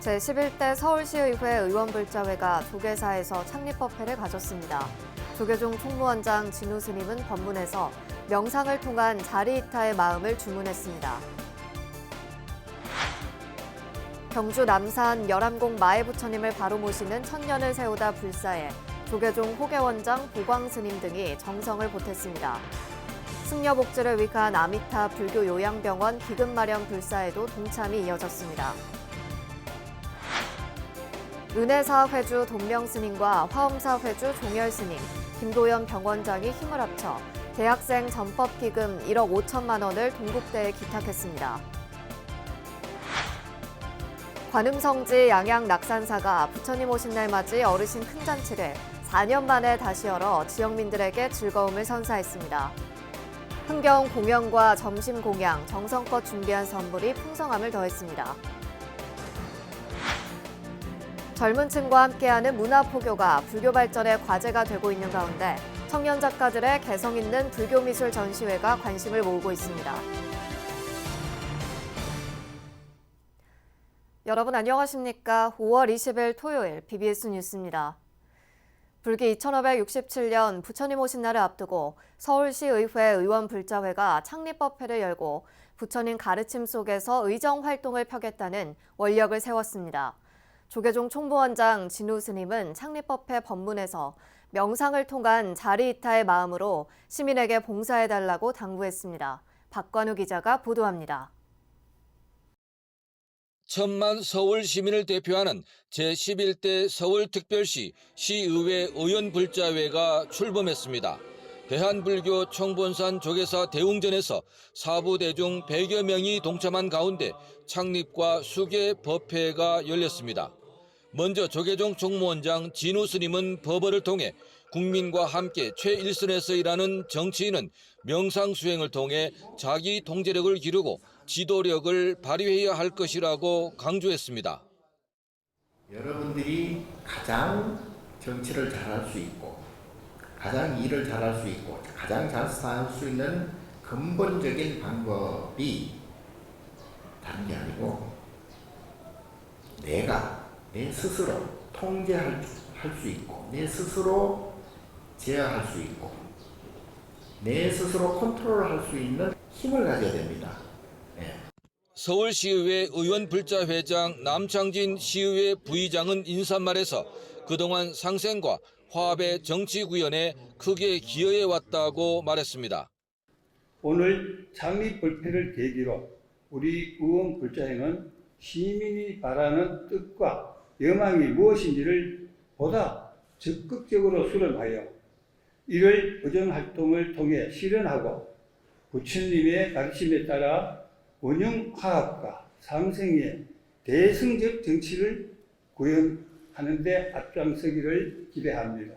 제11대 서울시의회 의원불자회가 조계사에서 창립법회를 가졌습니다. 조계종 총무원장 진우 스님은 법문에서 명상을 통한 자리이타의 마음을 주문했습니다. 경주 남산 열암공 마애 부처님을 바로 모시는 천년을 세우다 불사에 조계종 호계원장 보광 스님 등이 정성을 보탰습니다. 승려 복지를 위한 아미타 불교 요양병원 기금 마련 불사에도 동참이 이어졌습니다. 은혜사 회주 돈명 스님과 화엄사 회주 종열 스님, 김도연 병원장이 힘을 합쳐 대학생 전법 기금 1억 5천만 원을 동국대에 기탁했습니다. 관음성지 양양 낙산사가 부처님 오신 날 맞이 어르신 큰잔치를 4년 만에 다시 열어 지역민들에게 즐거움을 선사했습니다. 흥겨운 공연과 점심 공양, 정성껏 준비한 선물이 풍성함을 더했습니다. 젊은 층과 함께하는 문화포교가 불교 발전의 과제가 되고 있는 가운데 청년 작가들의 개성 있는 불교미술 전시회가 관심을 모으고 있습니다. 여러분 안녕하십니까? 5월 20일 토요일 BBS 뉴스입니다. 불기 2567년 부처님 오신 날을 앞두고 서울시의회 의원불자회가 창립법회를 열고 부처님 가르침 속에서 의정 활동을 펴겠다는 원력을 세웠습니다. 조계종 총무원장 진우 스님은 창립법회 법문에서 명상을 통한 자리이타의 마음으로 시민에게 봉사해달라고 당부했습니다. 박관우 기자가 보도합니다. 천만 서울 시민을 대표하는 제11대 서울특별시 시의회 의원불자회가 출범했습니다. 대한불교 청본산 조계사 대웅전에서 사부대중 100여 명이 동참한 가운데 창립과 수계 법회가 열렸습니다. 먼저 조계종 총무원장 진우 스님은 법어를 통해 국민과 함께 최일선에서 일하는 정치인은 명상 수행을 통해 자기 통제력을 기르고 지도력을 발휘해야 할 것이라고 강조했습니다. 여러분들이 가장 정치를 잘할 수 있고 가장 일을 잘할 수 있고 가장 잘 살 수 있는 근본적인 방법이 다른 게 아니고 내 스스로 통제할 수 있고 내 스스로 제어할 수 있고 내 스스로 컨트롤할 수 있는 힘을 가져야 됩니다. 서울시의회 의원불자회장 남창진 시의회 부의장은 인사말에서 그동안 상생과 화합의 정치구현에 크게 기여해왔다고 말했습니다. 오늘 창립법회를 계기로 우리 의원불자회는 시민이 바라는 뜻과 여망이 무엇인지를 보다 적극적으로 수렴하여 이를 의정활동을 통해 실현하고 부처님의 가르침에 따라 원형화합과 상생의 대승적 정치를 구현하는 데 앞장서기를 기대합니다.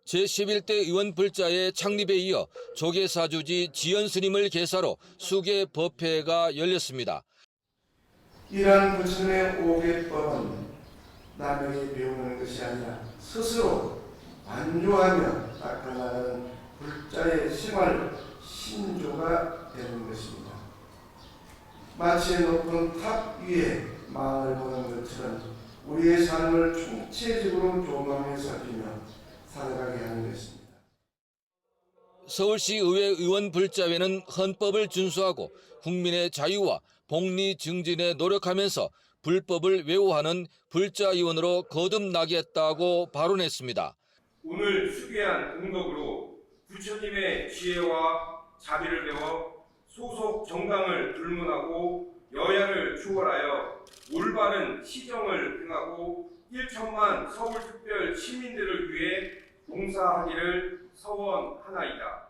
제11대 의원불자회 창립에 이어 조계사주지 지연 스님을 계사로 수계 법회가 열렸습니다. 이러한 부처님의 오계법은 남에게 배우는 것이 아니라 스스로 완주하며 닦아나가는 불자의 생활 신조가 되는 것입니다. 마치 높은 탑 위에 망을 보는 것처럼 우리의 삶을 총체적으로 조망해 살피며 살아가게 하는 것입니다. 서울시의회 의원불자회는 헌법을 준수하고 국민의 자유와 복리 증진에 노력하면서 불법을 외호하는 불자의원으로 거듭나겠다고 발언했습니다. 오늘 수계한 공덕으로 부처님의 지혜와 자비를 배워 소속 정당을 불문하고 여야를 초월하여 올바른 시정을 행하고 1천만 서울특별 시민들을 위해 봉사하기를 서원하나이다.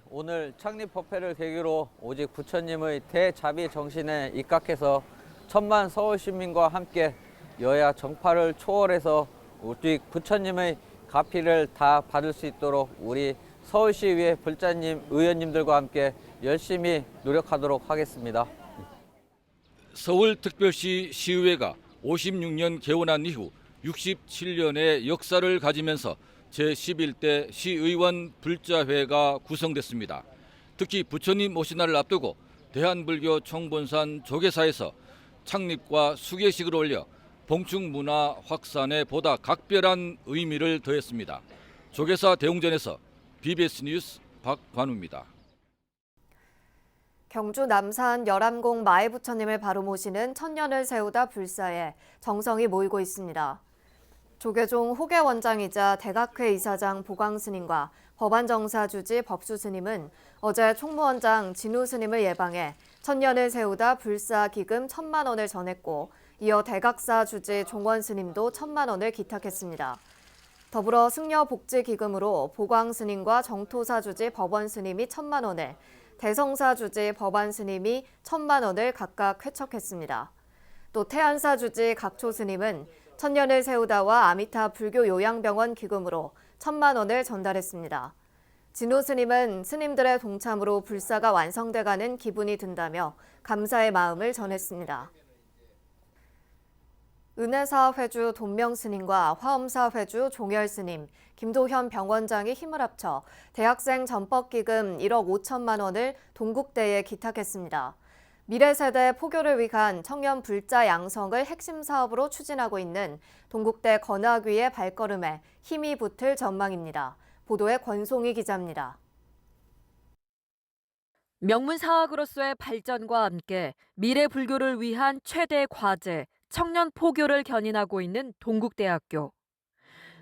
오늘 창립법회를 계기로 오직 부처님의 대자비 정신에 입각해서 천만 서울시민과 함께 여야 정파를 초월해서 오직 부처님의 가피를 다 받을 수 있도록 우리 서울시의회 불자님, 의원님들과 함께 열심히 노력하도록 하겠습니다. 서울특별시 시의회가 56년 개원한 이후 67년의 역사를 가지면서 제11대 시의원 불자회가 구성됐습니다. 특히 부처님 오신 날을 앞두고 대한불교 청본산 조계사에서 창립과 수계식을 올려 봉축 문화 확산에 보다 각별한 의미를 더했습니다. 조계사 대웅전에서 BBS 뉴스 박관우입니다. 경주 남산 열암공 마애부처님을 바로 모시는 천년을 세우다 불사에 정성이 모이고 있습니다. 조계종 호계 원장이자 대각회 이사장 보광 스님과 법안정사 주지 법수 스님은 어제 총무원장 진우 스님을 예방해 천년을 세우다 불사 기금 1,000만 원을 전했고 이어 대각사 주지 종원 스님도 1,000만 원을 기탁했습니다. 더불어 승려복지기금으로 보광 스님과 정토사 주지 법원 스님이 1,000만 원을, 대성사 주지 법안 스님이 1,000만 원을 각각 쾌척했습니다. 또 태안사 주지 각초 스님은 천년을 세우다와 아미타 불교 요양병원 기금으로 1,000만 원을 전달했습니다. 진호 스님은 스님들의 동참으로 불사가 완성돼가는 기분이 든다며 감사의 마음을 전했습니다. 은혜사 회주 돈명 스님과 화엄사 회주 종열 스님, 김도현 병원장이 힘을 합쳐 대학생 전법기금 1억 5천만 원을 동국대에 기탁했습니다. 미래세대 포교를 위한 청년 불자 양성을 핵심 사업으로 추진하고 있는 동국대 건학위의 발걸음에 힘이 붙을 전망입니다. 보도에 권송희 기자입니다. 명문사학으로서의 발전과 함께 미래 불교를 위한 최대 과제, 청년 포교를 견인하고 있는 동국대학교.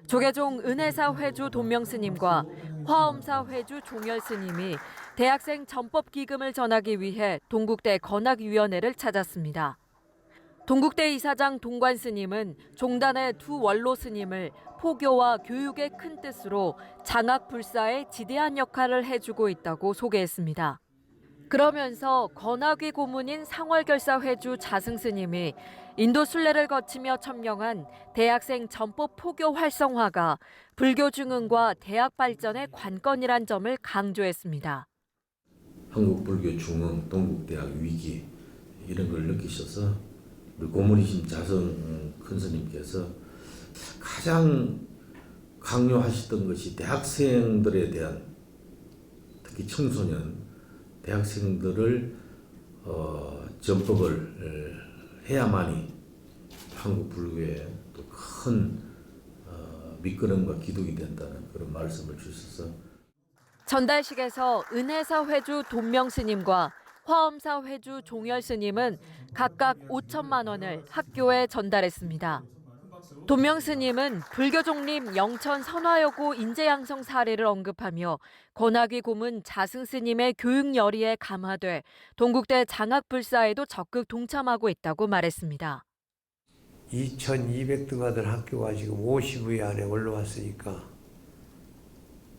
조계종 은혜사 회주 돈명 스님과 화엄사 회주 종열 스님이 대학생 전법기금을 전하기 위해 동국대 건학위원회를 찾았습니다. 동국대 이사장 동관 스님은 종단의 두 원로 스님을 포교와 교육의 큰 뜻으로 장학불사에 지대한 역할을 해주고 있다고 소개했습니다. 그러면서 건학위 고문인 상월결사 회주 자승 스님이 인도 순례를 거치며 첨령한 대학생 전법 포교 활성화가 불교 중흥과 대학 발전의 관건이란 점을 강조했습니다. 한국 불교 중흥, 동국대학 위기 이런 걸 느끼셔서 우리 고문이신 자승 큰 스님께서 가장 강요하셨던 것이 대학생들에 대한, 특히 청소년 대학생들을 전법을 해야만이 한국 불교에 또 큰 밑거름과 기둥이 된다는 그런 말씀을 주셔서 전달식에서 은혜사 회주 돈명 스님과 화엄사 회주 종열 스님은 각각 5천만 원을 학교에 전달했습니다. 돈명 스님은 불교 독립 영천 선화여고 인재 양성 사례를 언급하며 건학위 고문 자승 스님의 교육 열의에 감화돼 동국대 장학불사에도 적극 동참하고 있다고 말했습니다. 2,200등하던 학교가 지금 50위 안에 올라왔으니까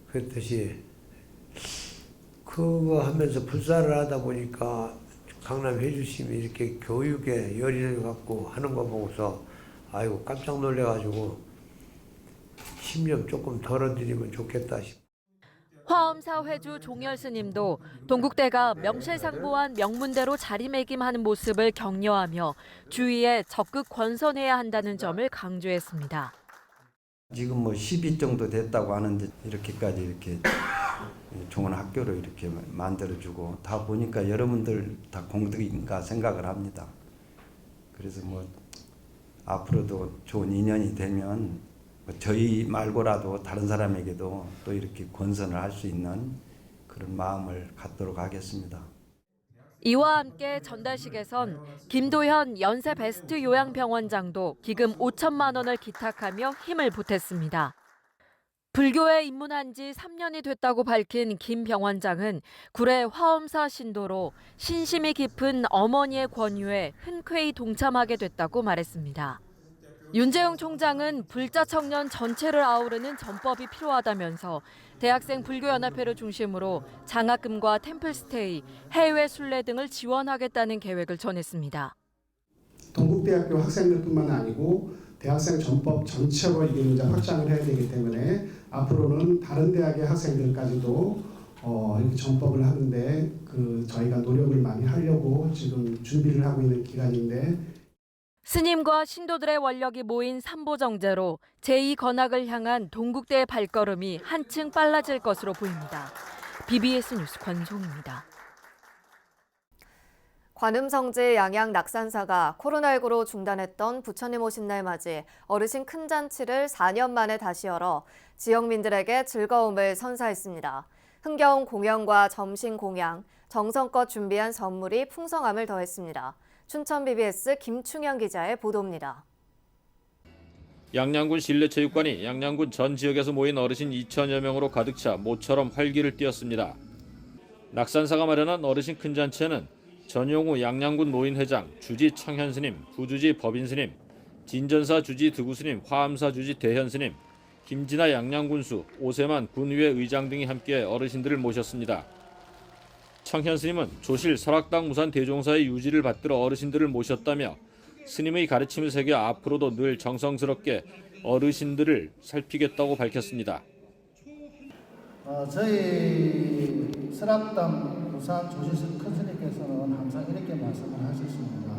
그랬듯이 그거 하면서 불사를 하다 보니까 강남 회주심이 이렇게 교육에 열의를 갖고 하는 거 보고서 아이고 깜짝 놀래가지고 힘 좀 조금 덜어드리면 좋겠다 싶어요. 화엄사 회주 종열 스님도 동국대가 명실상부한 명문대로 자리매김하는 모습을 격려하며 주위에 적극 권선해야 한다는 점을 강조했습니다. 지금 뭐 10위 정도 됐다고 하는데 이렇게까지 이렇게 좋은 학교를 이렇게 만들어주고 다 보니까 여러분들 다 공덕인가 생각을 합니다. 그래서 뭐 앞으로도 좋은 인연이 되면 저희 말고라도 다른 사람에게도 또 이렇게 권선을 할 수 있는 그런 마음을 갖도록 하겠습니다. 이와 함께 전달식에선 김도현 연세 베스트 요양병원장도 기금 5천만 원을 기탁하며 힘을 보탰습니다. 불교에 입문한 지 3년이 됐다고 밝힌 김 병원장은 구례 화엄사 신도로 신심이 깊은 어머니의 권유에 흔쾌히 동참하게 됐다고 말했습니다. 윤재용 총장은 불자 청년 전체를 아우르는 전법이 필요하다면서 대학생 불교연합회를 중심으로 장학금과 템플스테이, 해외 순례 등을 지원하겠다는 계획을 전했습니다. 동국대학교 학생들뿐만 아니고 대학생 전법 전체로 이게 이제 확장을 해야 되기 때문에 앞으로는 다른 대학의 학생들까지도 이렇게 전법을 하는데 저희가 노력을 많이 하려고 지금 준비를 하고 있는 기간인데. 스님과 신도들의 원력이 모인 삼보정제로 제2건학을 향한 동국대의 발걸음이 한층 빨라질 것으로 보입니다. BBS 뉴스 권송입니다. 관음성지 양양 낙산사가 코로나19로 중단했던 부처님 오신 날 맞이 어르신 큰 잔치를 4년 만에 다시 열어 지역민들에게 즐거움을 선사했습니다. 흥겨운 공연과 점심 공양, 정성껏 준비한 선물이 풍성함을 더했습니다. 춘천 BBS 김충현 기자의 보도입니다. 양양군 실내체육관이 양양군 전 지역에서 모인 어르신 2천여 명으로 가득 차 모처럼 활기를 띠었습니다. 낙산사가 마련한 어르신 큰 잔치에는 전용우 양양군 노인회장, 주지 창현스님, 부주지 법인스님, 진전사 주지 득우스님, 화암사 주지 대현스님, 김진아 양양군수, 오세만 군의회 의장 등이 함께 어르신들을 모셨습니다. 창현스님은 조실 설악당 무산 대종사의 유지를 받들어 어르신들을 모셨다며 스님의 가르침을 새겨 앞으로도 늘 정성스럽게 어르신들을 살피겠다고 밝혔습니다. 저희 설악당 부산 조실 큰 스님께서는 항상 이렇게 말씀을 하셨습니다.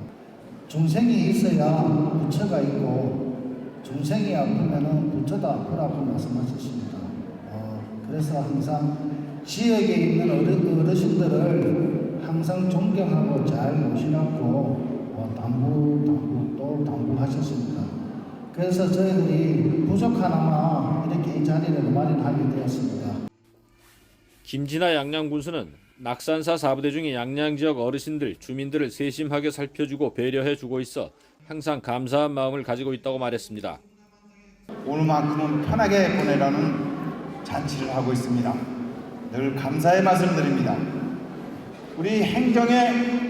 중생이 있어야 부처가 있고 중생이 아프면 부처도 아프라고 말씀하셨습니다. 그래서 항상 지역에 있는 어르신들을 항상 존경하고 잘 모셔놓고 당부하셨습니다. 그래서 저희들이 부족하나마 이렇게 이 자리를 마련하게 되었습니다. 김진아 양양군수는 낙산사 4부대 중에 양양 지역 어르신들, 주민들을 세심하게 살펴주고 배려해주고 있어 항상 감사한 마음을 가지고 있다고 말했습니다. 오늘만큼은 편하게 보내라는 잔치를 하고 있습니다. 늘 감사의 말씀드립니다. 우리 행정에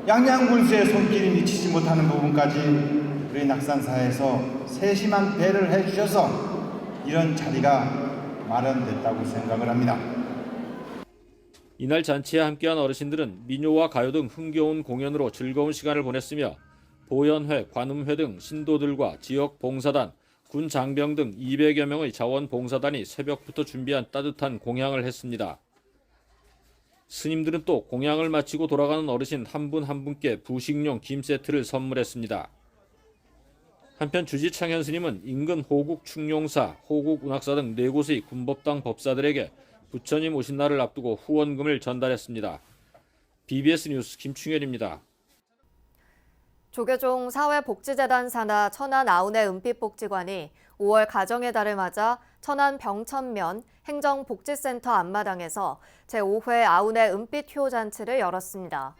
양양군수의 손길이 미치지 못하는 부분까지 우리 낙산사에서 세심한 배를 해주셔서 이런 자리가 마련됐다고 생각을 합니다. 이날 잔치에 함께한 어르신들은 민요와 가요 등 흥겨운 공연으로 즐거운 시간을 보냈으며 보현회, 관음회 등 신도들과 지역 봉사단, 군 장병 등 200여 명의 자원봉사단이 새벽부터 준비한 따뜻한 공양을 했습니다. 스님들은 또 공양을 마치고 돌아가는 어르신 한 분 한 분께 부식용 김 세트를 선물했습니다. 한편 주지 창현 스님은 인근 호국 충용사, 호국 운학사 등 4곳의 군법당 법사들에게 부처님 오신 날을 앞두고 후원금을 전달했습니다. BBS 뉴스 김충현입니다. 조계종 사회복지재단 산하 천안 아우네 은빛복지관이 5월 가정의 달을 맞아 천안 병천면 행정복지센터 앞마당에서 제5회 아우네 은빛효 잔치를 열었습니다.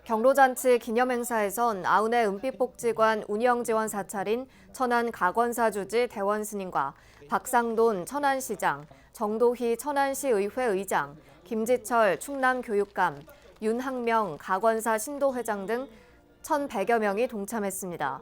경로잔치 기념행사에선 아우네 은빛복지관 운영지원 사찰인 천안 가건사 주지 대원스님과 박상돈 천안시장, 정도희 천안시의회 의장, 김지철 충남교육감, 윤학명 가건사 신도회장 등 1,100여 명이 동참했습니다.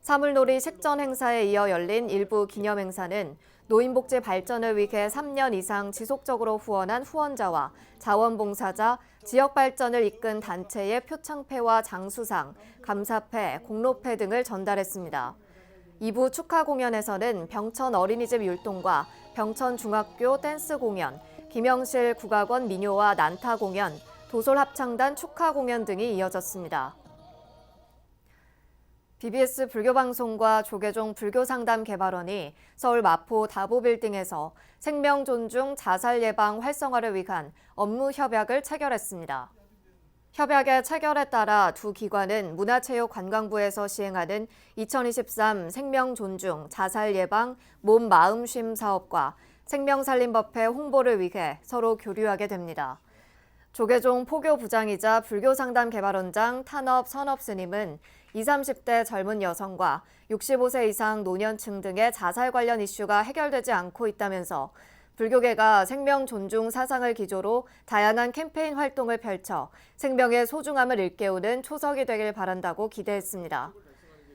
사물놀이 식전 행사에 이어 열린 일부 기념행사는 노인복지 발전을 위해 3년 이상 지속적으로 후원한 후원자와 자원봉사자, 지역 발전을 이끈 단체의 표창패와 장수상, 감사패, 공로패 등을 전달했습니다. 2부 축하 공연에서는 병천 어린이집 율동과 병천 중학교 댄스 공연, 김영실 국악원 민요와 난타 공연, 도솔 합창단 축하 공연 등이 이어졌습니다. BBS 불교방송과 조계종 불교상담개발원이 서울 마포 다보빌딩에서 생명 존중 자살 예방 활성화를 위한 업무 협약을 체결했습니다. 협약의 체결에 따라 두 기관은 문화체육관광부에서 시행하는 2023 생명 존중 자살 예방 몸 마음 쉼 사업과 생명살림법회 홍보를 위해 서로 교류하게 됩니다. 조계종 포교부장이자 불교상담개발원장 탄업 선업스님은 20, 30대 젊은 여성과 65세 이상 노년층 등의 자살 관련 이슈가 해결되지 않고 있다면서 불교계가 생명 존중 사상을 기조로 다양한 캠페인 활동을 펼쳐 생명의 소중함을 일깨우는 초석이 되길 바란다고 기대했습니다.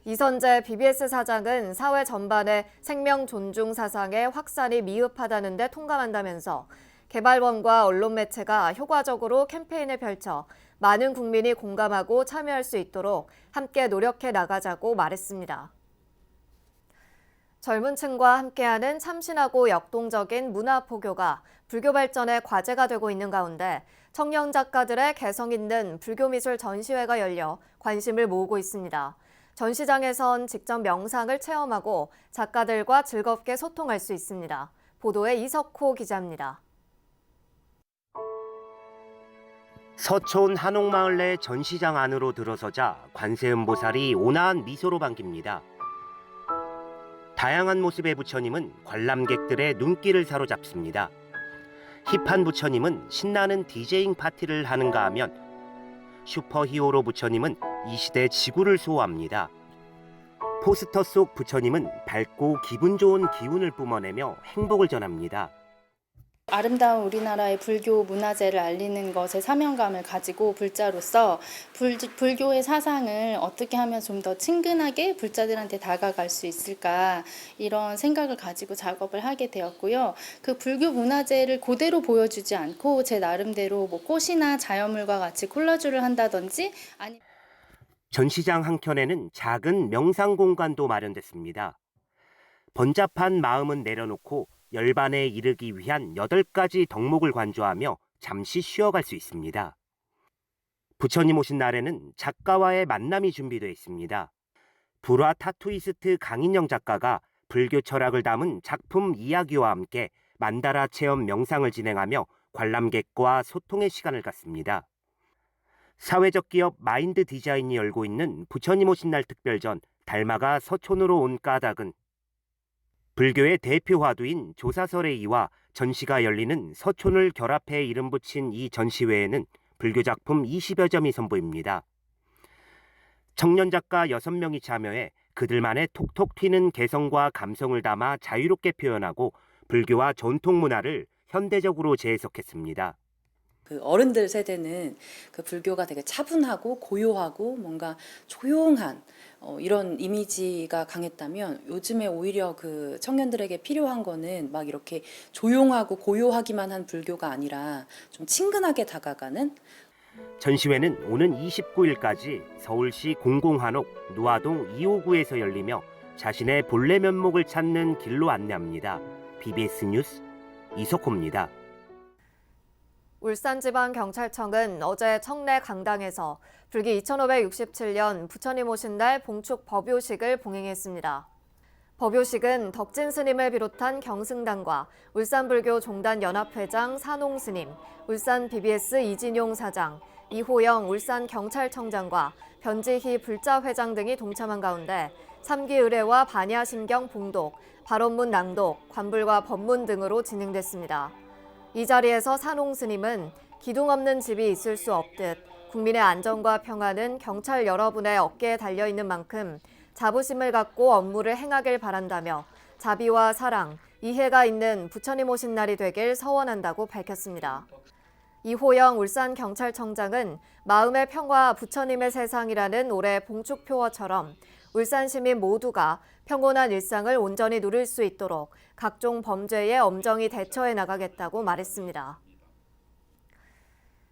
이선재 BBS 사장은 사회 전반의 생명 존중 사상의 확산이 미흡하다는 데 통감한다면서 개발원과 언론 매체가 효과적으로 캠페인을 펼쳐 많은 국민이 공감하고 참여할 수 있도록 함께 노력해 나가자고 말했습니다. 젊은 층과 함께하는 참신하고 역동적인 문화 포교가 불교 발전의 과제가 되고 있는 가운데 청년 작가들의 개성 있는 불교미술 전시회가 열려 관심을 모으고 있습니다. 전시장에선 직접 명상을 체험하고 작가들과 즐겁게 소통할 수 있습니다. 보도에 이석호 기자입니다. 서촌 한옥마을 내 전시장 안으로 들어서자 관세음보살이 온화한 미소로 반깁니다. 다양한 모습의 부처님은 관람객들의 눈길을 사로잡습니다. 힙한 부처님은 신나는 디제잉 파티를 하는가 하면 슈퍼히어로 부처님은 이 시대 지구를 수호합니다. 포스터 속 부처님은 밝고 기분 좋은 기운을 뿜어내며 행복을 전합니다. 아름다운 우리나라의 불교 문화재를 알리는 것에 사명감을 가지고 불자로서 불교의 사상을 어떻게 하면 좀 더 친근하게 불자들한테 다가갈 수 있을까, 이런 생각을 가지고 작업을 하게 되었고요. 그 불교 문화재를 그대로 보여주지 않고 제 나름대로 뭐 꽃이나 자연물과 같이 콜라주를 한다든지, 전시장 한켠에는 작은 명상 공간도 마련됐습니다. 번잡한 마음은 내려놓고 열반에 이르기 위한 8가지 덕목을 관조하며 잠시 쉬어갈 수 있습니다. 부처님 오신 날에는 작가와의 만남이 준비되어 있습니다. 불화 타투이스트 강인영 작가가 불교 철학을 담은 작품 이야기와 함께 만다라 체험 명상을 진행하며 관람객과 소통의 시간을 갖습니다. 사회적 기업 마인드 디자인이 열고 있는 부처님 오신 날 특별전 달마가 서촌으로 온 까닭은 불교의 대표 화두인 조사설의 이와 전시가 열리는 서촌을 결합해 이름 붙인 이 전시회에는 불교 작품 20여 점이 선보입니다. 청년 작가 6명이 참여해 그들만의 톡톡 튀는 개성과 감성을 담아 자유롭게 표현하고 불교와 전통 문화를 현대적으로 재해석했습니다. 그 어른들 세대는 그 불교가 되게 차분하고 고요하고 뭔가 조용한 이런 이미지가 강했다면, 요즘에 오히려 그 청년들에게 필요한 거는 막 이렇게 조용하고 고요하기만 한 불교가 아니라 좀 친근하게 다가가는. 전시회는 오는 29일까지 서울시 공공한옥 누아동 259에서 열리며 자신의 본래 면목을 찾는 길로 안내합니다. BBS 뉴스 이석호입니다. 울산지방경찰청은 어제 청내 강당에서 불기 2567년 부처님 오신 날 봉축 법요식을 봉행했습니다. 법요식은 덕진 스님을 비롯한 경승단과 울산불교 종단연합회장 산홍 스님, 울산 BBS 이진용 사장, 이호영 울산경찰청장과 변지희 불자회장 등이 동참한 가운데 3기 의례와 반야심경 봉독, 발언문 낭독, 관불과 법문 등으로 진행됐습니다. 이 자리에서 산홍 스님은 기둥 없는 집이 있을 수 없듯 국민의 안전과 평안은 경찰 여러분의 어깨에 달려있는 만큼 자부심을 갖고 업무를 행하길 바란다며 자비와 사랑, 이해가 있는 부처님 오신 날이 되길 서원한다고 밝혔습니다. 이호영 울산경찰청장은 마음의 평화 부처님의 세상이라는 올해 봉축표어처럼 울산 시민 모두가 평온한 일상을 온전히 누릴 수 있도록 각종 범죄에 엄정히 대처해 나가겠다고 말했습니다.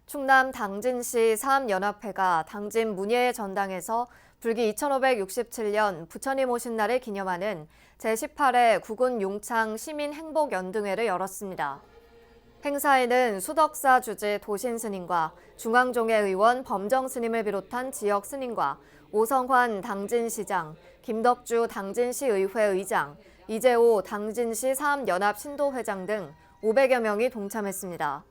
충남 당진시 사암연합회가 당진 문예의 전당에서 불기 2567년 부처님 오신 날을 기념하는 제18회 구군 용창 시민행복연등회를 열었습니다. 행사에는 수덕사 주지 도신 스님과 중앙종회 의원 범정 스님을 비롯한 지역 스님과 오성환 당진시장, 김덕주 당진시 의회 의장, 이재호 당진시 사암연합 신도회장 등 500여 명이 동참했습니다.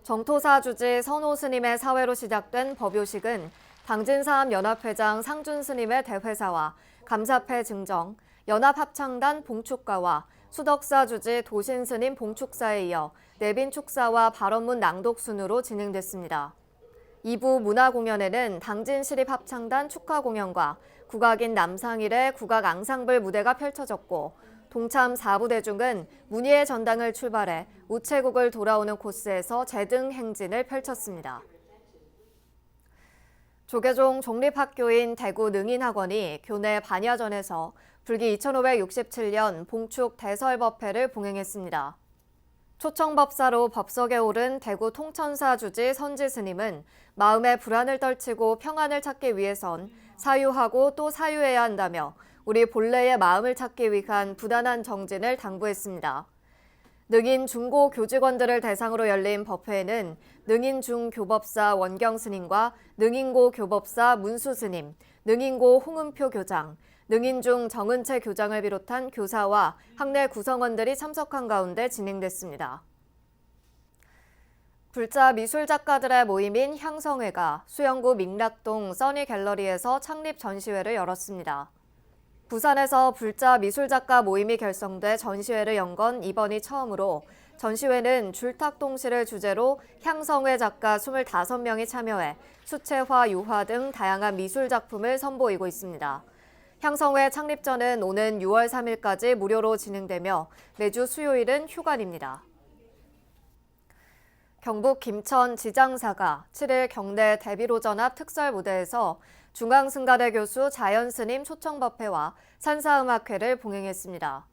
정토사 주지 선호 스님의 사회로 시작된 법요식은 당진사암연합회장 상준 스님의 대회사와 감사패 증정, 연합합창단 봉축가와 수덕사 주지 도신 스님 봉축사에 이어 내빈 축사와 발언문 낭독 순으로 진행됐습니다. 2부 문화공연에는 당진시립합창단 축하 공연과 국악인 남상일의 국악 앙상블 무대가 펼쳐졌고, 동참 4부 대중은 문예의 전당을 출발해 우체국을 돌아오는 코스에서 제등 행진을 펼쳤습니다. 조계종 종립학교인 대구 능인학원이 교내 반야전에서 불기 2567년 봉축 대설법회를 봉행했습니다. 초청법사로 법석에 오른 대구 통천사 주지 선지 스님은 마음의 불안을 떨치고 평안을 찾기 위해선 사유하고 또 사유해야 한다며 우리 본래의 마음을 찾기 위한 부단한 정진을 당부했습니다. 능인 중고 교직원들을 대상으로 열린 법회에는 능인 중교법사 원경 스님과 능인고 교법사 문수 스님, 능인고 홍은표 교장, 능인중 정은채 교장을 비롯한 교사와 학내 구성원들이 참석한 가운데 진행됐습니다. 불자 미술 작가들의 모임인 향성회가 수영구 민락동 써니갤러리에서 창립 전시회를 열었습니다. 부산에서 불자 미술 작가 모임이 결성돼 전시회를 연 건 이번이 처음으로 전시회는 줄탁동시를 주제로 향성회 작가 25명이 참여해 수채화, 유화 등 다양한 미술 작품을 선보이고 있습니다. 향성회 창립전은 오는 6월 3일까지 무료로 진행되며 매주 수요일은 휴관입니다. 경북 김천 지장사가 7일 경내 대비로전합 특설 무대에서 중앙승가대 교수 자연스님 초청법회와 산사음악회를 봉행했습니다.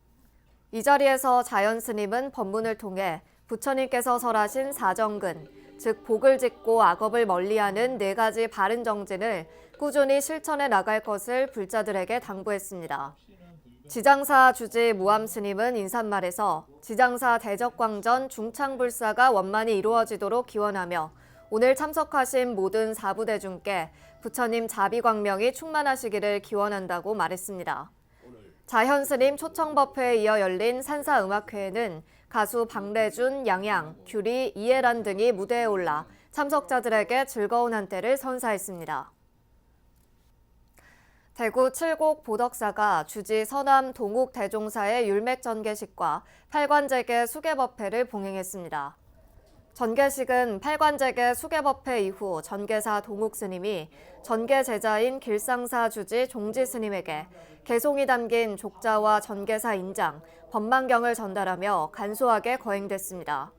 이 자리에서 자연스님은 법문을 통해 부처님께서 설하신 사정근, 즉 복을 짓고 악업을 멀리하는 4가지 바른 정진을 꾸준히 실천해 나갈 것을 불자들에게 당부했습니다. 지장사 주지 무암스님은 인사말에서 지장사 대적광전 중창불사가 원만히 이루어지도록 기원하며 오늘 참석하신 모든 사부대중께 부처님 자비광명이 충만하시기를 기원한다고 말했습니다. 자현스님 초청법회에 이어 열린 산사음악회에는 가수 박래준, 양양, 규리, 이해란 등이 무대에 올라 참석자들에게 즐거운 한때를 선사했습니다. 대구 칠곡 보덕사가 주지 서남 동욱 대종사의 율맥전개식과 팔관제계 수계법회를 봉행했습니다. 전개식은 팔관제계 수계법회 이후 전개사 동욱 스님이 전개 제자인 길상사 주지 종지 스님에게 개송이 담긴 족자와 전개사 인장, 법망경을 전달하며 간소하게 거행됐습니다.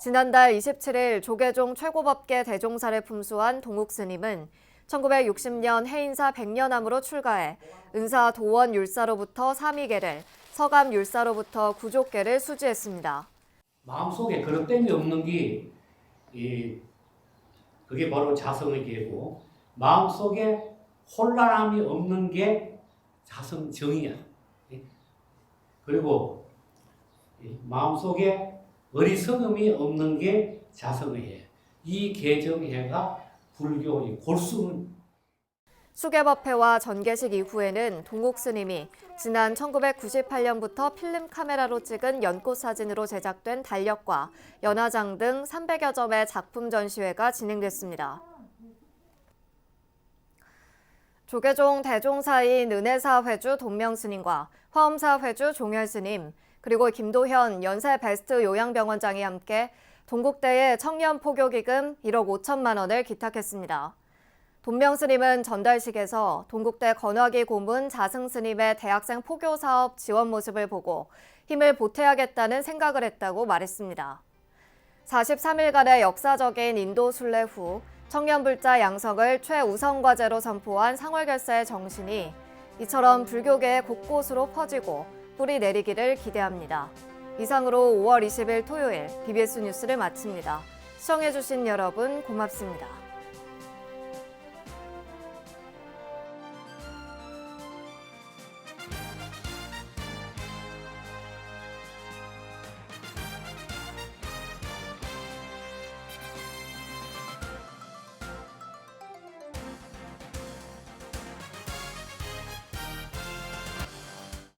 지난달 27일 조계종 최고법계 대종사를 품수한 동욱 스님은 1960년 해인사 100년암으로 출가해 은사 도원 율사로부터 삼위계를, 서감 율사로부터 구족계를 수지했습니다. 마음속에 그릇됨이 없는 게 그게 바로 자성의 계고 마음속에 혼란함이 없는 게 자성정이야. 그리고 마음속에 어리석음이 없는 게 자성의 해. 이 계정해가 불교의 골수는 수계법회와 전개식 이후에는 동욱 스님이 지난 1998년부터 필름 카메라로 찍은 연꽃 사진으로 제작된 달력과 연화장 등 300여 점의 작품 전시회가 진행됐습니다. 조계종 대종사인 은혜사 회주 동명스님과 화엄사 회주 종열스님, 그리고 김도현 연세 베스트 요양병원장이 함께 동국대의 청년포교기금 1억 5천만 원을 기탁했습니다. 돈명스님은 전달식에서 동국대 건화기 고문 자승스님의 대학생 포교 사업 지원 모습을 보고 힘을 보태야겠다는 생각을 했다고 말했습니다. 43일간의 역사적인 인도 순례 후 청년불자 양성을 최우선 과제로 선포한 상월결사의 정신이 이처럼 불교계 곳곳으로 퍼지고 뿌리 내리기를 기대합니다. 이상으로 5월 20일 토요일 BBS 뉴스를 마칩니다. 시청해주신 여러분 고맙습니다.